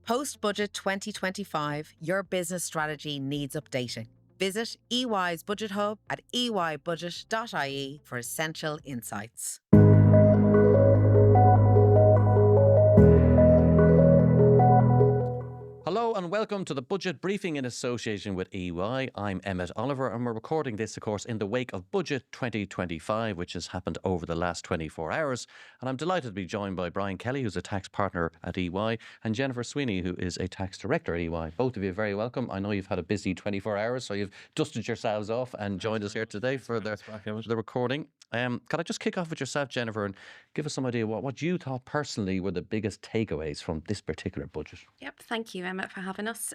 Post-Budget 2025, your business strategy needs updating. Visit EY's Budget Hub at eybudget.ie for essential insights. Hello and welcome to the Budget Briefing in association with EY. I'm Emmett Oliver and we're recording this, of course, in the wake of Budget 2025, which has happened over the last 24 hours. And I'm delighted to be joined by Brian Kelly, who's a tax partner at EY, and Jennifer Sweeney, who is a tax director at EY. Both of you very welcome. I know you've had a busy 24 hours, so you've dusted yourselves off and joined us here today for the recording. Can I just kick off with yourself, Jennifer, and give us some idea what you thought personally were the biggest takeaways from this particular budget? Yep, thank you, Emmett, for having us.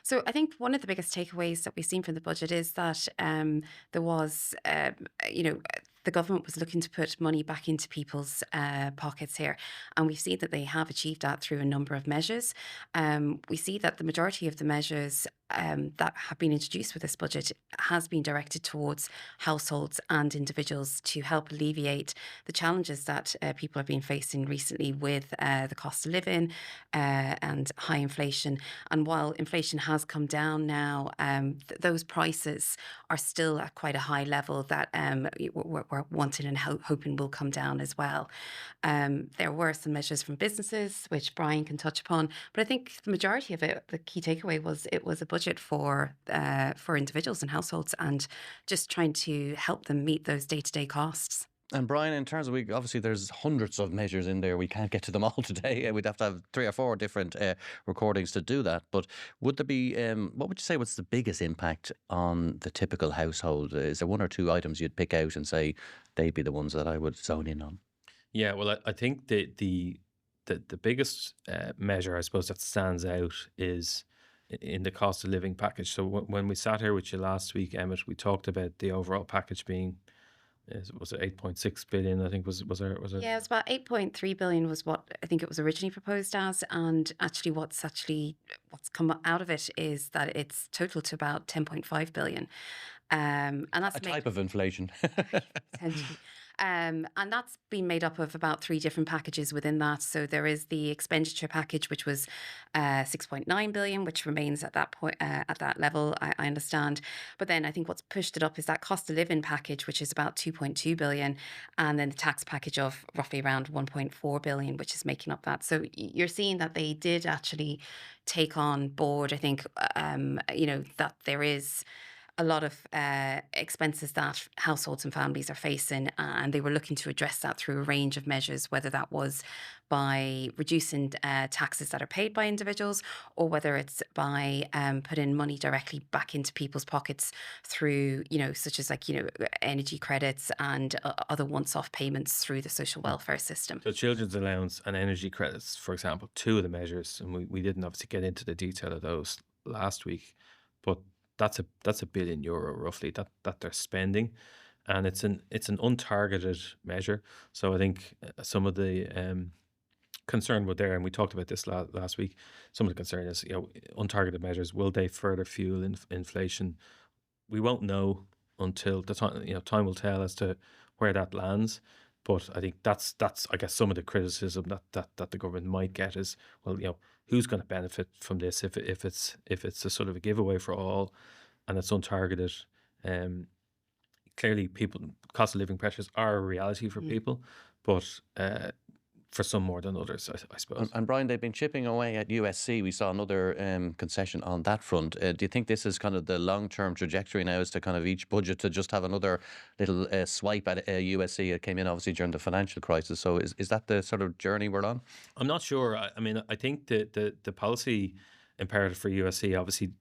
So I think one of the biggest takeaways that we've seen from the budget is that there was, the government was looking to put money back into people's pockets here. And we've seen that they have achieved that through a number of measures. We see that the majority of the measures that have been introduced with this budget has been directed towards households and individuals to help alleviate the challenges that people have been facing recently with the cost of living and high inflation. And while inflation has come down now, those prices are still at quite a high level that we're wanting and hoping will come down as well. There were some measures from businesses, which Brian can touch upon, but I think the majority of it, the key takeaway was it was a budget for individuals and households and just trying to help them meet those day-to-day costs. And Brian, in terms of, obviously there's hundreds of measures in there. We can't get to them all today. We'd have to have 3 or 4 different recordings to do that. But would there be, what would you say was the biggest impact on the typical household? Is there 1 or 2 items you'd pick out and say they'd be the ones that I would zone in on? Yeah, well, I think the biggest measure, I suppose, that stands out is in the cost of living package. So when we sat here with you last week, Emmett, we talked about the overall package being, was it 8.6 billion? I think was there. Yeah, it's about 8.3 billion was what I think it was originally proposed as, and actually what's come out of it is that it's total to about 10.5 billion. And that's A type of inflation. potentially. And that's been made up of about 3 different packages within that. So there is the expenditure package, which was 6.9 billion, which remains at that point, at that level, I understand. But then I think what's pushed it up is that cost of living package, which is about 2.2 billion, and then the tax package of roughly around 1.4 billion, which is making up that. So you're seeing that they did actually take on board, I think, that there is a lot of expenses that households and families are facing, and they were looking to address that through a range of measures, whether that was by reducing taxes that are paid by individuals, or whether it's by putting money directly back into people's pockets through, such as energy credits and other once-off payments through the social welfare system. So children's allowance and energy credits, for example, 2 of the measures, and we didn't obviously get into the detail of those last week, but that's €1 billion roughly that they're spending, and it's an untargeted measure. So I think some of the concern were there, and we talked about this last week. Some of the concern is, untargeted measures, will they further fuel inflation? We won't know until the time. Time will tell as to where that lands. But I think that's I guess some of the criticism that the government might get is, well, who's going to benefit from this if it's a sort of a giveaway for all, and it's untargeted. Clearly, cost of living pressures are a reality for people, but for some more than others, I suppose. And Brian, they've been chipping away at USC. We saw another concession on that front. Do you think this is kind of the long-term trajectory now, is to kind of each budget to just have another little swipe at USC? It came in obviously during the financial crisis. So is that the sort of journey we're on? I'm not sure. I mean, I think the policy imperative for USC obviously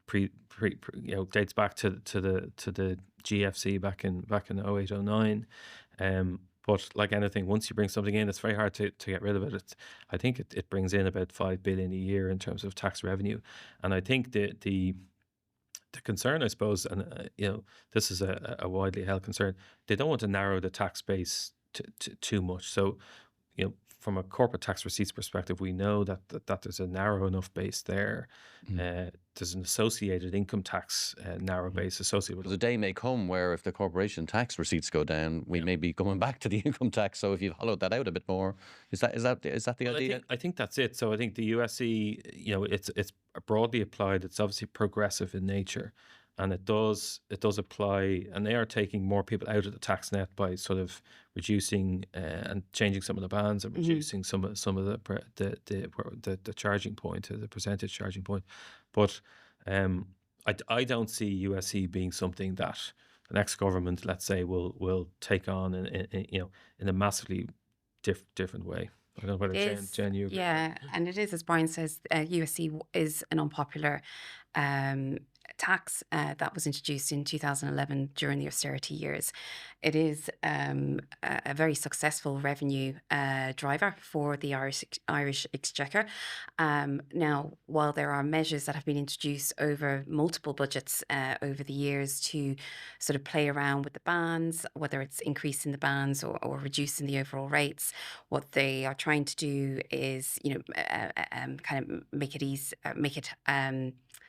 dates back to the GFC back in 0809. But like anything, once you bring something in, it's very hard to get rid of it. I think it brings in about 5 billion a year in terms of tax revenue, and I think the concern, I suppose, and this is a widely held concern, they don't want to narrow the tax base too much. So from a corporate tax receipts perspective, we know that there's a narrow enough base there. There's an associated income tax narrow base associated with Because a it. day may come where if the corporation tax receipts go down, we may be going back to the income tax. So if you've hollowed that out a bit more, is that the Well, idea? I think that's it. So I think the USC, it's broadly applied. It's obviously progressive in nature, and it does apply. And they are taking more people out of the tax net by sort of reducing and changing some of the bands and reducing some of the charging point, the percentage charging point. But I don't see USC being something that the next government, let's say, will take on in a massively different way. I don't know whether It is, Jen, you agree. yeah, and it is, as Brian says, USC is an unpopular um, tax that was introduced in 2011 during the austerity years. It is a very successful revenue driver for the Irish Exchequer. Now, while there are measures that have been introduced over multiple budgets over the years to sort of play around with the bands, whether it's increasing the bands or reducing the overall rates, what they are trying to do is, kind of make it easy,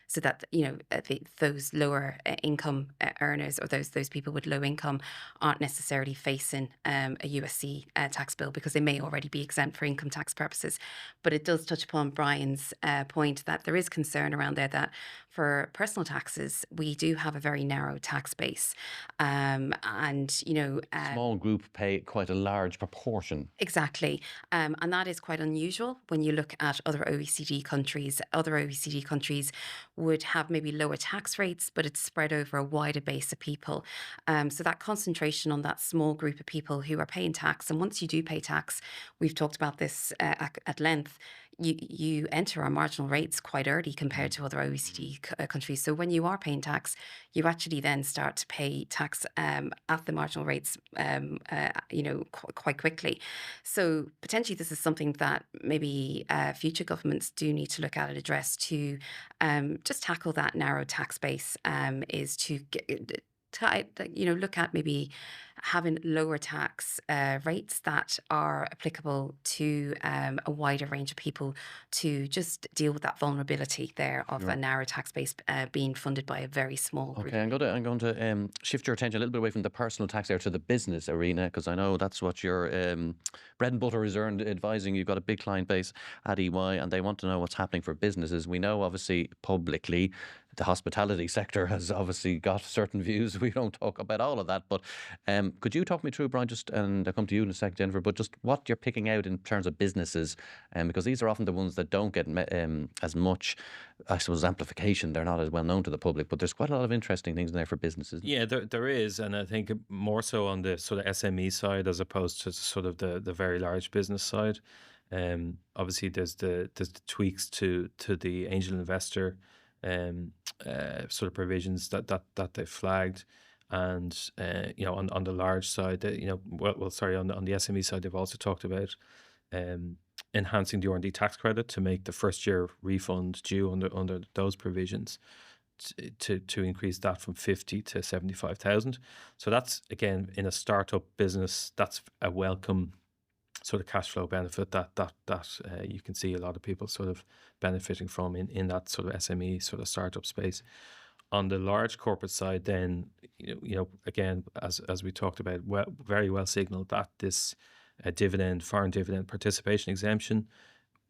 so that those lower income earners, or those people with low income, aren't necessarily facing a USC tax bill, because they may already be exempt for income tax purposes. But it does touch upon Brian's point that there is concern around there that for personal taxes we do have a very narrow tax base, and Small group pay quite a large proportion. exactly. And that is quite unusual when you look at other OECD countries. Other OECD countries would have maybe lower tax rates, but it's spread over a wider base of people. So that concentration on that small group of people who are paying tax, and once you do pay tax, we've talked about this at length, you enter our marginal rates quite early compared to other OECD countries. So when you are paying tax, you actually then start to pay tax at the marginal rates, quite quickly. So potentially this is something that maybe future governments do need to look at and address to just tackle that narrow tax base, is to look at maybe having lower tax rates that are applicable to a wider range of people, to just deal with that vulnerability there of a narrow tax base being funded by a very small group. Okay, I'm going to shift your attention a little bit away from the personal tax there to the business arena, because I know that's what your bread and butter is earned advising. You've got a big client base at EY, and they want to know what's happening for businesses. We know, obviously, publicly, the hospitality sector has obviously got certain views. We don't talk about all of that, but could you talk me through, Brian, and I'll come to you in a sec, Jennifer, but just what you're picking out in terms of businesses, because these are often the ones that don't get as much, I suppose, amplification. They're not as well known to the public, but there's quite a lot of interesting things in there for businesses. Yeah, there is, and I think more so on the sort of SME side as opposed to sort of the very large business side. Obviously, there's the tweaks to the angel investor sort of provisions that they flagged, and on the large side, on the SME side, they've also talked about enhancing the R&D tax credit to make the first year refund due under those provisions, to increase that from 50 to 75,000. So that's, again, in a startup business, that's a welcome sort of cash flow benefit that you can see a lot of people sort of benefiting from in that sort of SME sort of startup space. On the large corporate side, then, again, as we talked about, very well signaled that this foreign dividend participation exemption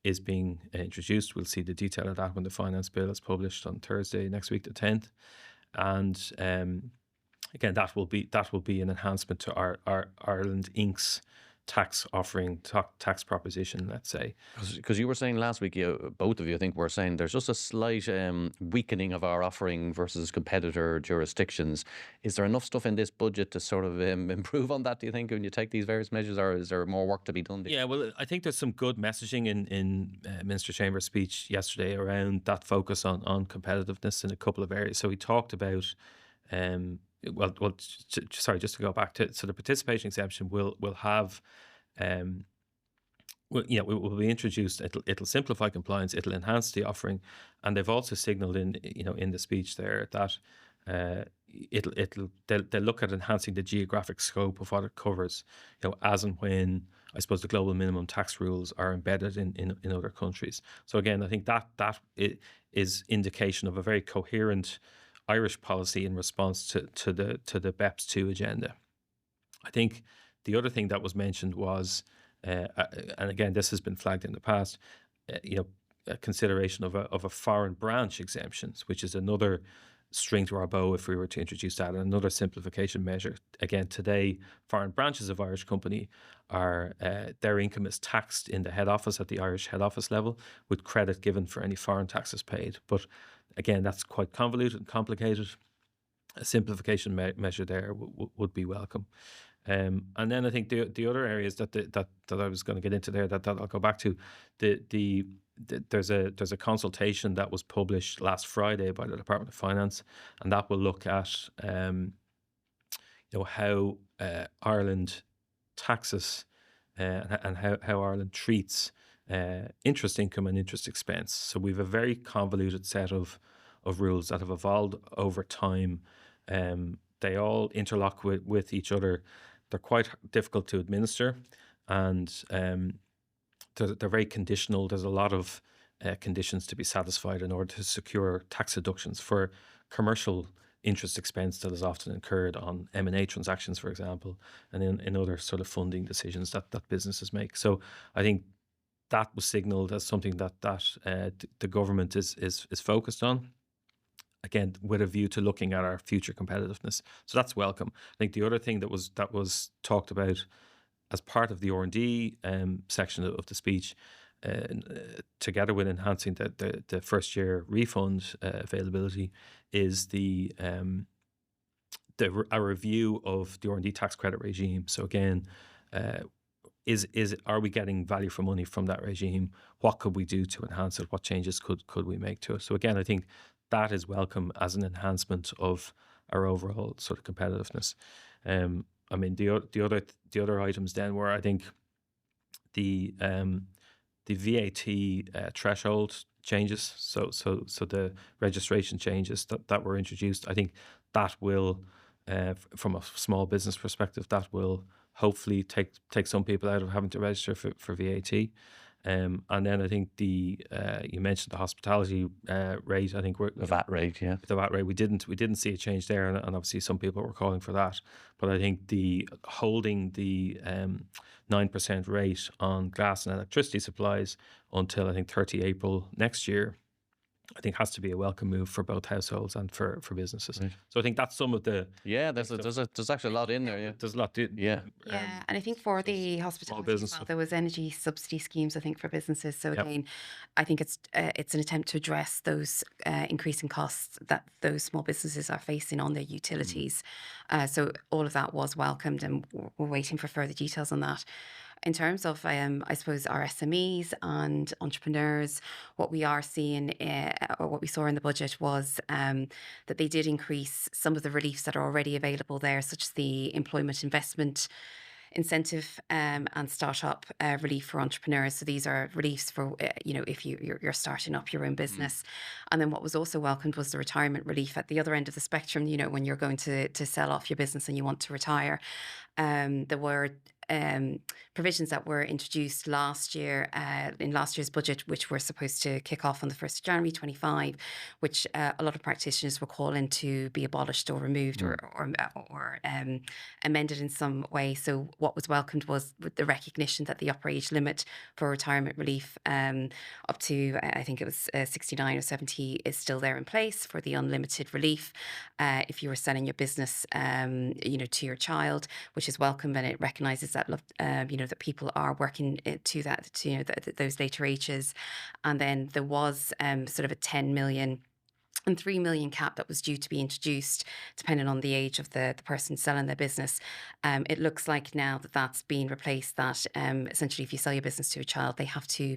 is being introduced. We'll see the detail of that when the finance bill is published on Thursday next week, the 10th. And again, that will be an enhancement to our Ireland Inc.'s tax offering, tax proposition, let's say. Because you were saying last week, both of you, I think, were saying there's just a slight weakening of our offering versus competitor jurisdictions. Is there enough stuff in this budget to sort of improve on that, do you think, when you take these various measures, or is there more work to be done? Yeah, well, I think there's some good messaging in Minister Chambers' speech yesterday around that focus on competitiveness in a couple of areas. So he talked about just to go back to, so the participation exemption will have, will be introduced. It'll simplify compliance. It'll enhance the offering, and they've also signalled in the speech there that they'll look at enhancing the geographic scope of what it covers. As and when I suppose the global minimum tax rules are embedded in other countries. So again, I think that is indication of a very coherent Irish policy in response to the BEPS 2 agenda. I think the other thing that was mentioned was, and again, this has been flagged in the past, a consideration of a foreign branch exemptions, which is another string to our bow if we were to introduce that, and another simplification measure. Again, today, foreign branches of Irish company are their income is taxed in the head office at the Irish head office level, with credit given for any foreign taxes paid. But again, that's quite convoluted and complicated. A simplification measure there would be welcome. And then I think the other areas that I was going to get into there that I'll go back to, there's a consultation that was published last Friday by the Department of Finance, and that will look at how Ireland taxes and how Ireland treats interest income and interest expense. So we've a very convoluted set of rules that have evolved over time. They all interlock with each other. They're quite difficult to administer, and they're very conditional. There's a lot of conditions to be satisfied in order to secure tax deductions for commercial interest expense that is often incurred on M&A transactions, for example, and in other sort of funding decisions that businesses make. So I think that was signalled as something that the government is focused on. Again, with a view to looking at our future competitiveness, so that's welcome. I think the other thing that was talked about as part of the R&D section of the speech, together with enhancing the first year refund availability, is a review of the R&D tax credit regime. So again, are we getting value for money from that regime? What could we do to enhance it? What changes could we make to it? So again, I think that is welcome as an enhancement of our overall sort of competitiveness. I mean, the other items then were, I think, the VAT threshold changes. So the registration changes that were introduced. I think that will, from a small business perspective, that will hopefully take some people out of having to register for VAT. And then I think you mentioned the hospitality rate. I think The VAT rate, yeah. The VAT rate, we didn't see a change there, and obviously some people were calling for that. But I think holding the 9% rate on gas and electricity supplies until I think 30 April next year, I think has to be a welcome move for both households and for businesses. Right. So I think that's some of the There's actually a lot in there. Yeah, there's a lot. Yeah, and I think for the hospitality as business well, stuff. there was energy subsidy schemes, I think, for businesses. So Yep. again, I think it's an attempt to address those increasing costs that those small businesses are facing on their utilities. So all of that was welcomed, and we're waiting for further details on that. In terms of, I suppose, our SMEs and entrepreneurs, what we are seeing, or what we saw in the budget, was that they did increase some of the reliefs that are already available there, such as the employment investment incentive and startup relief for entrepreneurs. So these are reliefs for if you're starting up your own business. And then what was also welcomed was the retirement relief at the other end of the spectrum. When you're going to sell off your business and you want to retire, there were provisions that were introduced last year in last year's budget, which were supposed to kick off on the 1st of January 25, which a lot of practitioners were calling to be abolished or removed or amended in some way. So what was welcomed was the recognition that the upper age limit for retirement relief up to, I think it was 69 or 70, is still there in place for the unlimited relief if you were selling your business to your child, which is welcome, and it recognises that that people are working to those later ages. And then there was sort of a 10 million and 3 million cap that was due to be introduced depending on the age of the person selling their business. It looks like now that that's been replaced, that essentially if you sell your business to a child, they have to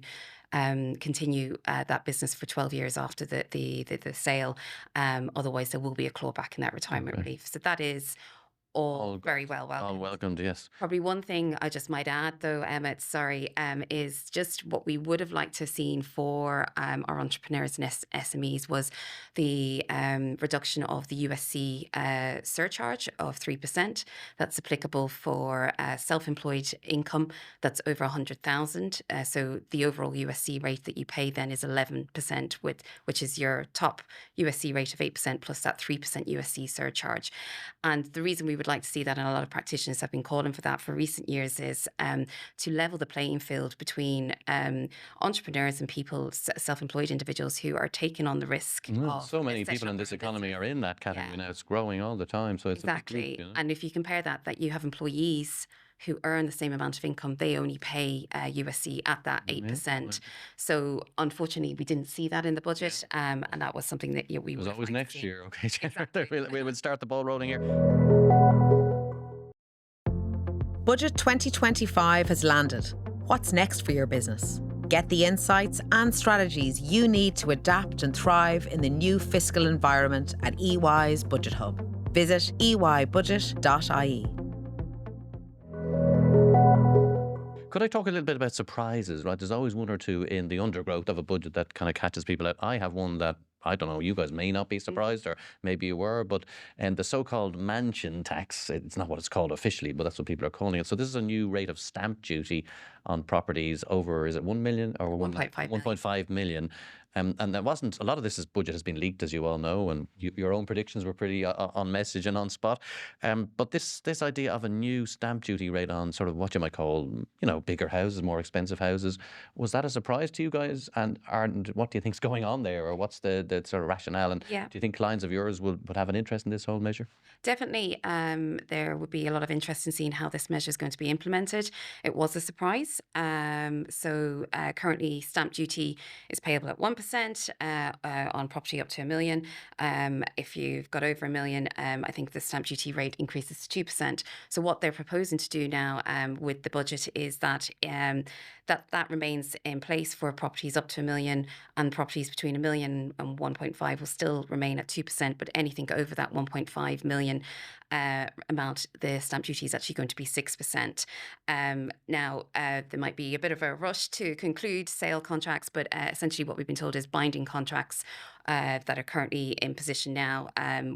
continue that business for 12 years after the sale. Otherwise there will be a clawback in that retirement relief. So that is all All good. very well All welcome. welcomed, yes. Probably one thing I just might add, though, Emma, sorry, is just what we would have liked to have seen for our entrepreneurs and SMEs was the reduction of the USC surcharge of 3%. That's applicable for self-employed income that's over 100,000. So the overall USC rate that you pay then is 11%, which is your top USC rate of 8% plus that 3% USC surcharge. And the reason we would like to see that, and a lot of practitioners have been calling for that for recent years, is to level the playing field between entrepreneurs and people, self-employed individuals who are taking on the risk of So many setting people up in their this own economy business. are in that category Yeah. now. It's growing all the time, so it's a big Exactly. group, you know. And if you compare that you have employees who earn the same amount of income, they only pay USC at that 8%. So unfortunately, we didn't see that in the budget, and that was something that we It would was have always liked to next see. year. Okay, Exactly. we'll start the ball rolling here. Budget 2025 has landed. What's next for your business? Get the insights and strategies you need to adapt and thrive in the new fiscal environment at EY's Budget Hub. Visit eybudget.ie. Could I talk a little bit about surprises, right? There's always one or two in the undergrowth of a budget that kind of catches people out. I have one that, I don't know, you guys may not be surprised, or maybe you were, but the so-called mansion tax, it's not what it's called officially, but that's what people are calling it. So this is a new rate of stamp duty on properties over, is it 1 million or 1.5 million. 1.5 million? And there wasn't, a lot of this budget has been leaked, as you all know, and your own predictions were pretty on message and on spot. But this idea of a new stamp duty rate on sort of what you might call, bigger houses, more expensive houses, was that a surprise to you guys? And what do you think's going on there, or what's the sort of rationale? And Yeah. do you think clients of yours would have an interest in this whole measure? Definitely, there would be a lot of interest in seeing how this measure is going to be implemented. It was a surprise. So currently, stamp duty is payable at 1% on property up to $1 million. If you've got over $1 million, I think the stamp duty rate increases to 2%. So what they're proposing to do now with the budget is that that remains in place for properties up to $1 million, and properties between $1 million and 1.5 will still remain at 2%. But anything over that 1.5 million amount, the stamp duty is actually going to be 6%. Now, there might be a bit of a rush to conclude sale contracts, but essentially what we've been told is binding contracts that are currently in position now.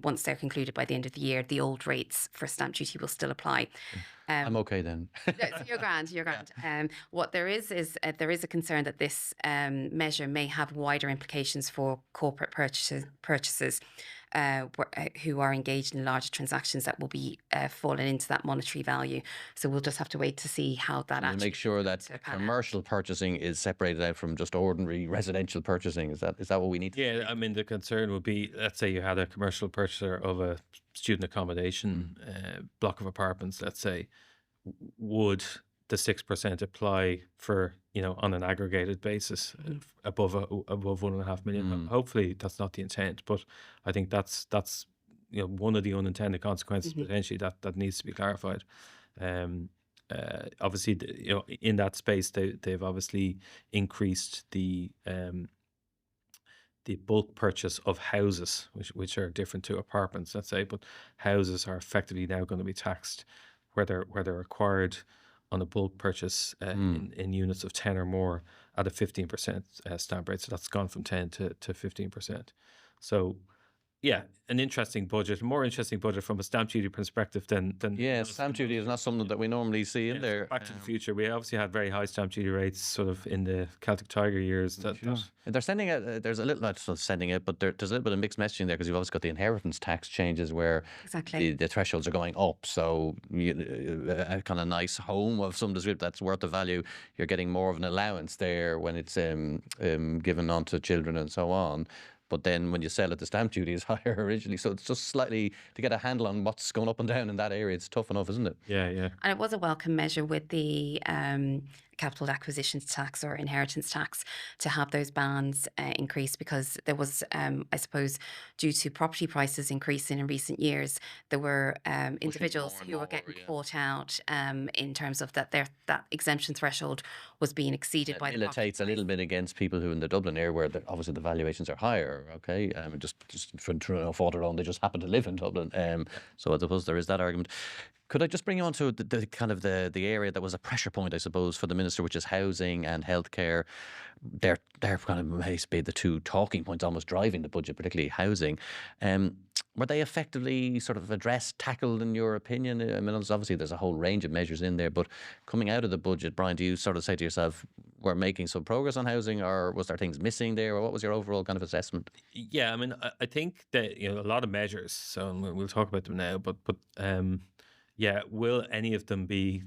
Once they're concluded by the end of the year, the old rates for stamp duty will still apply. I'm okay then. So you're grand. What there is there is a concern that this measure may have wider implications for corporate purchases who are engaged in larger transactions that will be falling into that monetary value. So we'll just have to wait to see how that We'll actually make sure that to pan out. commercial purchasing is separated out from just ordinary residential purchasing. Is that what we need to Yeah, I mean, the concern would be, let's say you had a commercial purchaser of a student accommodation block of apartments, let's say, would the 6% apply for, on an aggregated basis above 1.5 million? Hopefully that's not the intent, but I think that's one of the unintended consequences potentially that needs to be clarified. Obviously, in that space, they've obviously increased the bulk purchase of houses, which are different to apartments, let's say, but houses are effectively now going to be taxed where they're acquired on a bulk purchase in units of 10 or more at a 15% stamp rate. So that's gone from 10 to 15%. So yeah, an interesting budget, more interesting budget from a stamp duty perspective than stamp duty is not something that we normally see in there. Back to the Future, we obviously had very high stamp duty rates sort of in the Celtic Tiger years. They're sending it. There's a little, not just sending it, but there's a little bit of mixed messaging there, because you've also got the inheritance tax changes where Exactly. the thresholds are going up. So a kind of nice home of some description that's worth the value, you're getting more of an allowance there when it's given on to children and so on. But then when you sell it, the stamp duty is higher originally. So it's just slightly, to get a handle on what's going up and down in that area, it's tough enough, isn't it? Yeah. And it was a welcome measure with the capital acquisitions tax or inheritance tax, to have those bands increase, because there was, I suppose, due to property prices increasing in recent years, there were individuals more and who were more, getting yeah. caught out in terms of that exemption threshold was being exceeded It by the property militates a little bit against people who in the Dublin area where obviously the valuations are higher. Okay, just for no fault of their own, they just happen to live in Dublin. So I suppose there is that argument. Could I just bring you on to the kind of the area that was a pressure point, I suppose, for the minister, which is housing and healthcare. They're kind of maybe the two talking points almost driving the budget, particularly housing. Were they effectively sort of addressed, tackled in your opinion? I mean, obviously there's a whole range of measures in there, but coming out of the budget, Brian, do you sort of say to yourself, we're making some progress on housing, or was there things missing there, or what was your overall kind of assessment? Yeah, I mean, I think that a lot of measures. So we'll talk about them now. But yeah, will any of them be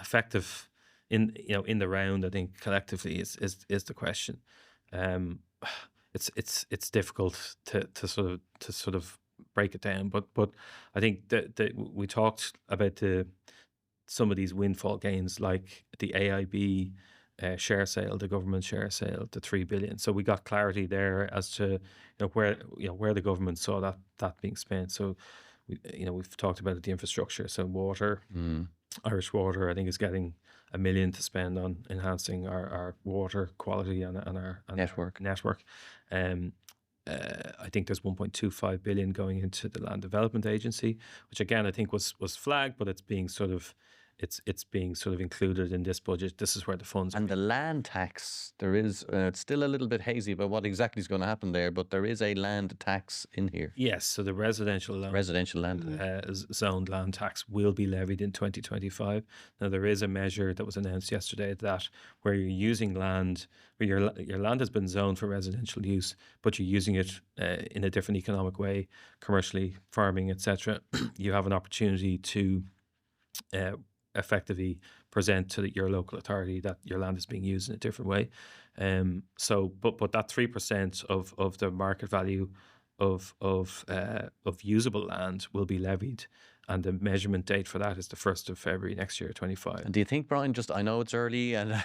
effective in the round? I think collectively is the question. Um, it's difficult to sort of break it down. But I think that we talked about some of these windfall gains, like the AIB share sale, the government share sale, the 3 billion. So we got clarity there as to where the government saw that being spent. So we've talked about the infrastructure. So water, Irish Water, I think, is getting 1 million to spend on enhancing our water quality and our network. I think there's 1.25 billion going into the Land Development Agency, which again I think was flagged, but it's being sort of included in this budget. This is where the funds. And the land tax, there is, it's still a little bit hazy about what exactly is going to happen there, but there is a land tax in here. Yes, so the residential land zoned land tax will be levied in 2025. Now there is a measure that was announced yesterday that where you're using land, where your land has been zoned for residential use, but you're using it in a different economic way, commercially, farming, etc. You have an opportunity to effectively present to your local authority that your land is being used in a different way. But that 3% of the market value of usable land will be levied, and the measurement date for that is the 1st of February next year, 25. And do you think, Brian, I know it's early and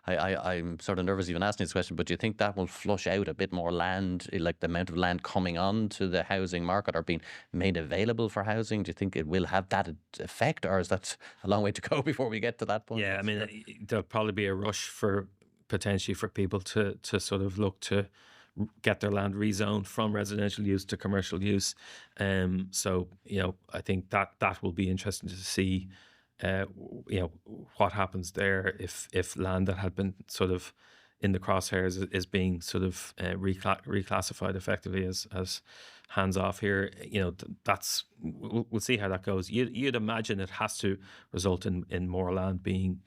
I'm sort of nervous even asking this question, but do you think that will flush out a bit more land, like the amount of land coming on to the housing market or being made available for housing? Do you think it will have that effect, or is that a long way to go before we get to that point? Yeah, I mean, there'll probably be a rush potentially for people to sort of look to get their land rezoned from residential use to commercial use. So I think that will be interesting to see. What happens there if land that had been sort of in the crosshairs is being sort of reclassified effectively as hands off here. We'll see how that goes. You'd imagine it has to result in more land being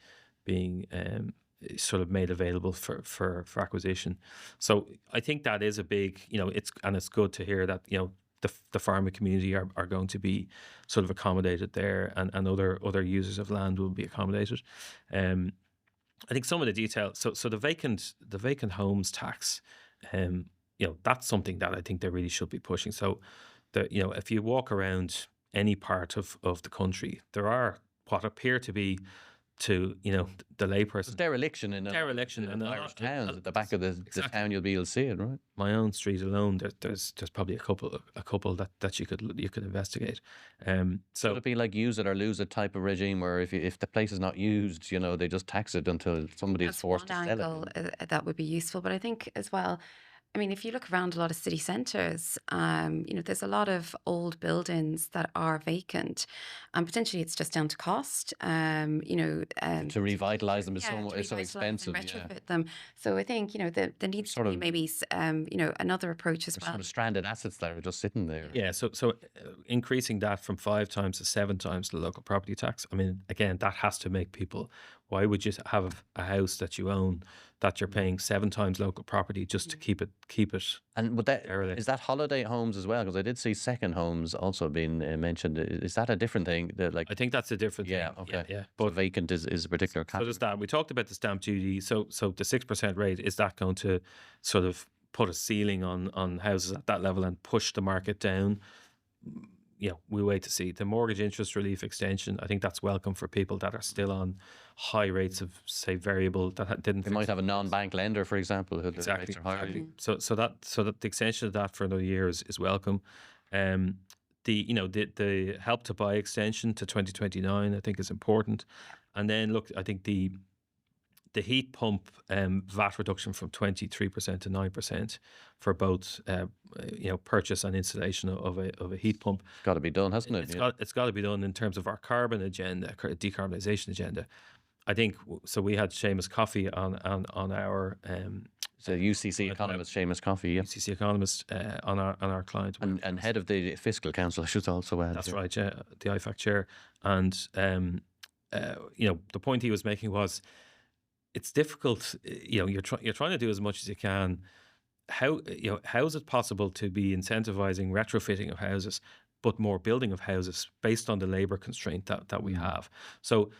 sort of made available for acquisition. So I think that is a big, it's good to hear that, the farming community are going to be sort of accommodated there, and other users of land will be accommodated. I think some of the detail, so the vacant homes tax, that's something that I think they really should be pushing. So if you walk around any part of the country, there are what appear to be the layperson. Dereliction in Irish towns. At the back of the town, you'll see it, right? My own street alone, there's probably a couple that you could investigate. So would it be like use it or lose it type of regime, where if the place is not used, they just tax it until somebody is forced to sell it? That would be useful, but I think as well, I mean, if you look around a lot of city centres, there's a lot of old buildings that are vacant, and potentially it's just down to cost. To revitalise them is so revitalise expensive. and retrofit them. So I think there needs to be maybe another approach as well. Sort of stranded assets that are just sitting there. Yeah, so increasing that from 5 times to 7 times the local property tax. I mean, again, that has to make people. Why would you have a house that you own that you're paying 7 times local property just to keep it? And is that holiday homes as well? Because I did see second homes also being mentioned. Is that a different thing? I think that's a different thing. Yeah, okay. Yeah. But vacant is a particular category. So there's that. We talked about the stamp duty. So the 6% rate, is that going to sort of put a ceiling on houses at that level and push the market down? We'll wait to see. The mortgage interest relief extension, I think that's welcome for people that are still on high rates of, say, variable that didn't. They might have a non-bank lender, for example, who the Exactly. rates are higher. Exactly. So that the extension of that for another year is welcome. The help to buy extension to 2029 I think is important. And then look, I think the heat pump VAT reduction from 23% to 9% for both purchase and installation of a heat pump. Got to be done, hasn't it? It's got to be done in terms of our carbon agenda, decarbonisation agenda. I think so. We had Seamus Coffey on our So UCC economist Seamus Coffey, yeah. UCC economist on our client and head of the fiscal council, I should also add. That's right, yeah, the IFAC chair. And the point he was making was, it's difficult. You're trying to do as much as you can. How is it possible to be incentivizing retrofitting of houses, but more building of houses based on the labour constraint that we have? So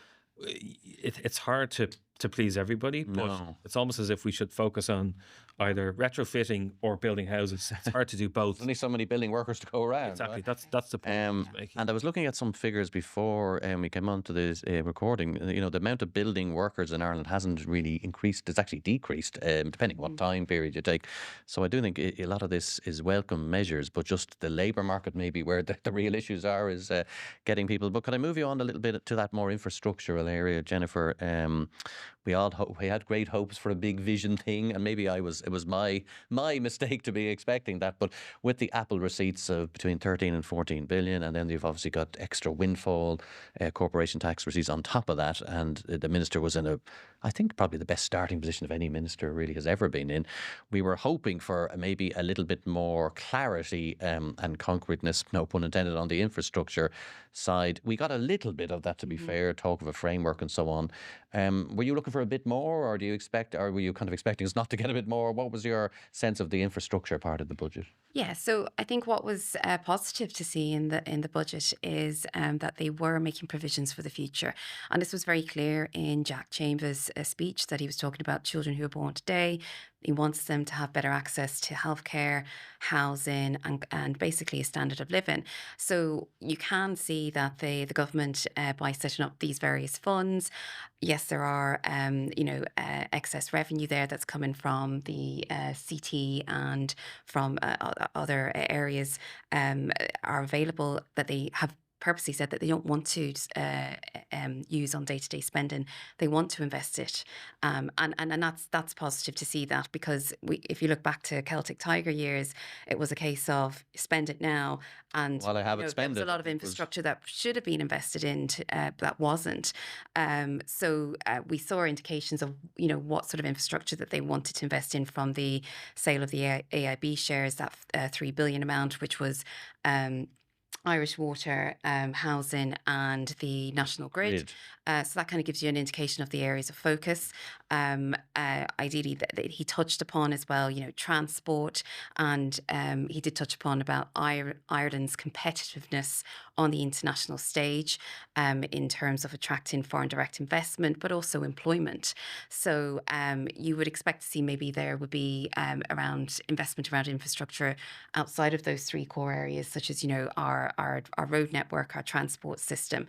it's hard to please everybody, but it's almost as if we should focus on either retrofitting or building houses. It's hard to do both. There's only so many building workers to go around. Exactly, right? that's the point I was making. And I was looking at some figures before we came on to this recording. The amount of building workers in Ireland hasn't really increased. It's actually decreased, depending on what time period you take. So I do think a lot of this is welcome measures, but just the labour market maybe where the real issues are is getting people. But can I move you on a little bit to that more infrastructural area, Jennifer? We had great hopes for a big vision thing, and maybe it was my mistake to be expecting that. But with the Apple receipts of between 13 and 14 billion, and then you've obviously got extra windfall corporation tax receipts on top of that, and the minister was in I think probably the best starting position of any minister really has ever been in. We were hoping for maybe a little bit more clarity and concreteness, no pun intended, on the infrastructure side. We got a little bit of that, to be fair, talk of a framework and so on. Were you looking for a bit more, or were you kind of expecting us not to get a bit more? What was your sense of the infrastructure part of the budget? Yeah, so I think what was positive to see in the budget is that they were making provisions for the future, and this was very clear in Jack Chambers' speech that he was talking about children who are born today. He wants them to have better access to healthcare, housing, and basically a standard of living. So you can see that the government, by setting up these various funds, yes, there are excess revenue there that's coming from the CT and from other areas are available that they have purposely said that they don't want to use on day-to-day spending. They want to invest it, and that's positive to see that, because if you look back to Celtic Tiger years, it was a case of spend it now, and Well, I have it there was spend a it. lot of infrastructure that should have been invested in that wasn't. So we saw indications of what sort of infrastructure that they wanted to invest in from the sale of the AIB shares, that 3 billion amount, which was Irish Water, housing, and the National Grid. So that kind of gives you an indication of the areas of focus. Ideally, that he touched upon as well, transport, and he did touch upon about Ireland's competitiveness on the international stage in terms of attracting foreign direct investment, but also employment. So you would expect to see maybe there would be around investment around infrastructure outside of those three core areas, such as our road network, our transport system.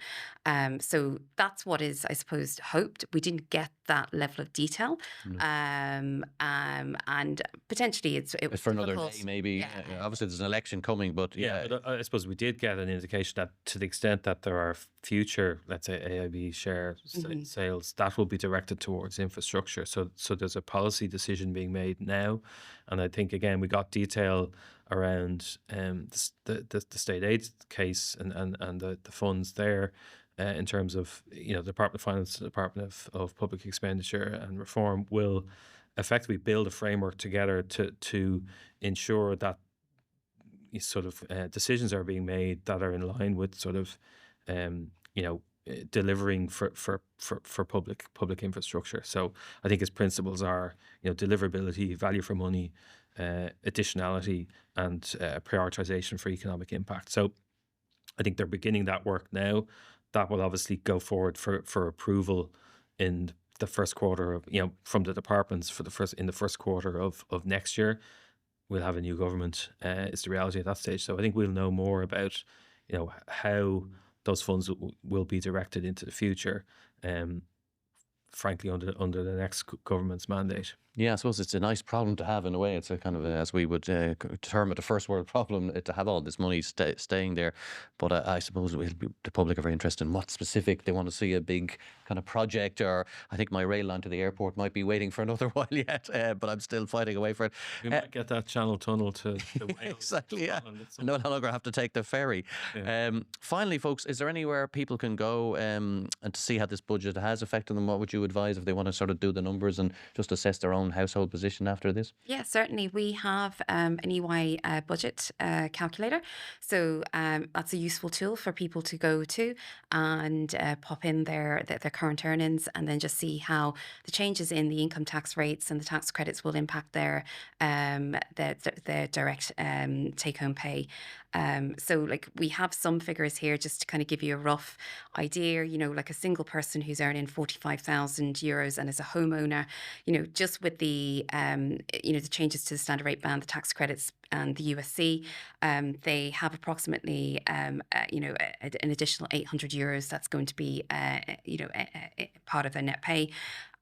So that's what is, I suppose, hoped. We didn't get that level of detail, and potentially it's for another difficult. day, maybe. Obviously, there's an election coming, but But I suppose we did get an indication that to the extent that there are future, let's say, AIB share sales, that will be directed towards infrastructure. So there's a policy decision being made now, and I think again we got detail around the state aid case and the funds there. In terms of the Department of Finance, the Department of Public Expenditure and Reform will effectively build a framework together to ensure that sort of decisions are being made that are in line with sort of delivering for public infrastructure. So I think his principles are deliverability, value for money, additionality, and prioritization for economic impact. So I think they're beginning that work now. That will obviously go forward for approval in the first quarter of from the departments in the first quarter of next year. We'll have a new government. Is the reality at that stage. So I think we'll know more about how those funds will be directed into the future. frankly, under the next government's mandate. Yeah, I suppose it's a nice problem to have in a way. It's a kind of, as we would term it, a first world problem to have all this money staying there. But I suppose the public are very interested in what specific they want to see, a big kind of project, or I think my rail line to the airport might be waiting for another while yet, but I'm still fighting away for it. We might get that Channel Tunnel to Wales. Exactly, yeah. I No longer have to take the ferry. Yeah. Finally, folks, is there anywhere people can go and to see how this budget has affected them? What would you advise if they want to sort of do the numbers and just assess their own household position after this? Yeah, certainly. We have an EY budget calculator. So that's a useful tool for people to go to and pop in their current earnings and then just see how the changes in the income tax rates and the tax credits will impact their direct take home pay. So like we have some figures here just to kind of give you a rough idea, like a single person who's earning 45,000 euros and is a homeowner, just with the changes to the standard rate band, the tax credits and the USC, they have approximately, an additional 800 euros that's going to be, part of their net pay.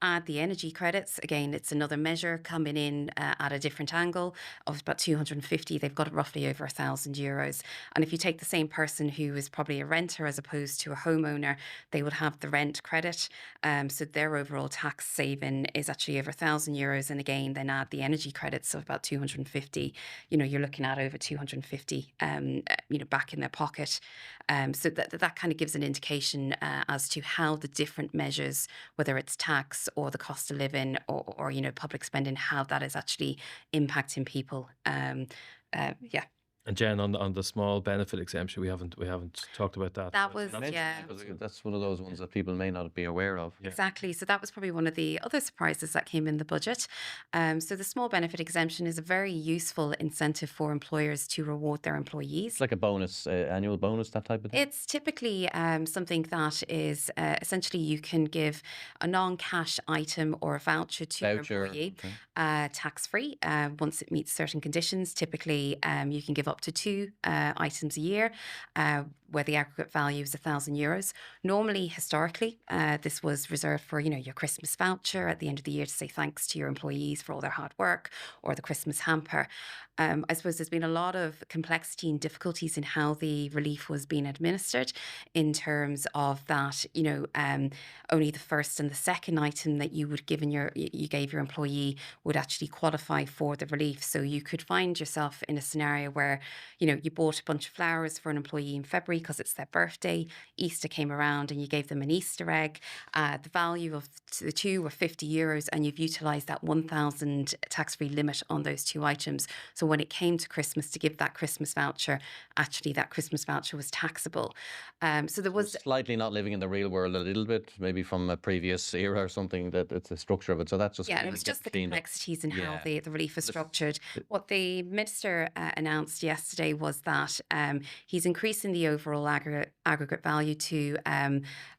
Add the energy credits. Again, it's another measure coming in at a different angle of about 250. They've got roughly over 1,000 euros. And if you take the same person who is probably a renter as opposed to a homeowner, they would have the rent credit. So their overall tax saving is actually over 1,000 euros. And again, then add the energy credits of about 250. You're looking at over 250, back in their pocket. So that kind of gives an indication as to how the different measures, whether it's tax or the cost of living or public spending, how that is actually impacting people. Yeah. And Jen, on the small benefit exemption, we haven't talked about that. That was, yeah. That's one of those ones that people may not be aware of. Yeah. Exactly. So that was probably one of the other surprises that came in the budget. So the small benefit exemption is a very useful incentive for employers to reward their employees. It's like a bonus, annual bonus, that type of thing. It's typically something that is essentially you can give a non-cash item or a voucher to your employee, tax-free, once it meets certain conditions. Typically, you can give up to 2 items a year, where the aggregate value is 1,000 euros. Normally, historically, this was reserved for, your Christmas voucher at the end of the year to say thanks to your employees for all their hard work, or the Christmas hamper. I suppose there's been a lot of complexity and difficulties in how the relief was being administered in terms of that, only the first and the second item that you gave your employee would actually qualify for the relief. So you could find yourself in a scenario where, you bought a bunch of flowers for an employee in February because it's their birthday. Easter came around and you gave them an Easter egg. The value of the 2 were 50 euros, and you've utilised that 1,000 tax-free limit on those 2 items. So when it came to Christmas to give that Christmas voucher, actually that Christmas voucher was taxable. So there was slightly not living in the real world a little bit, maybe from a previous era or something, that it's the structure of it. So that's just and it was just the complexities in how the relief is structured. What the minister announced yesterday was that he's increasing the overall aggregate value to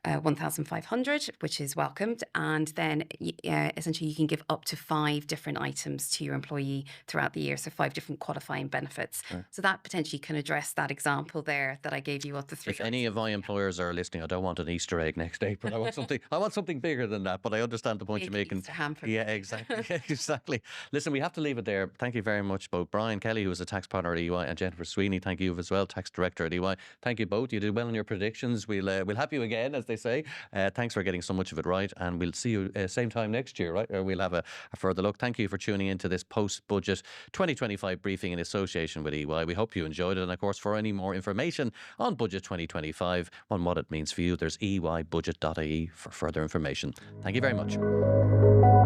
1,500, which is welcomed, and then essentially you can give up to 5 different items to your employee throughout the year, so 5 different qualifying benefits. Right. So that potentially can address that example there that I gave you of the 3. If any of my employers are listening, I don't want an Easter egg next April. I want something. I want something bigger than that. But I understand the point you're making. Easter hamper. Yeah, exactly. Exactly. Listen, we have to leave it there. Thank you very much, both Brian Kelly, who is a tax partner at EY, and Jennifer Sweeney. Thank you as well, tax director at EY. Thank you both. You did well in your predictions. We'll have you again, as they say. Thanks for getting so much of it right, and we'll see you same time next year, right? Or we'll have a further look. Thank you for tuning into this post-budget 2025 briefing in association with EY. We hope you enjoyed it, and of course, for any more information on Budget 2025 on what it means for you, there's eybudget.ie for further information. Thank you very much.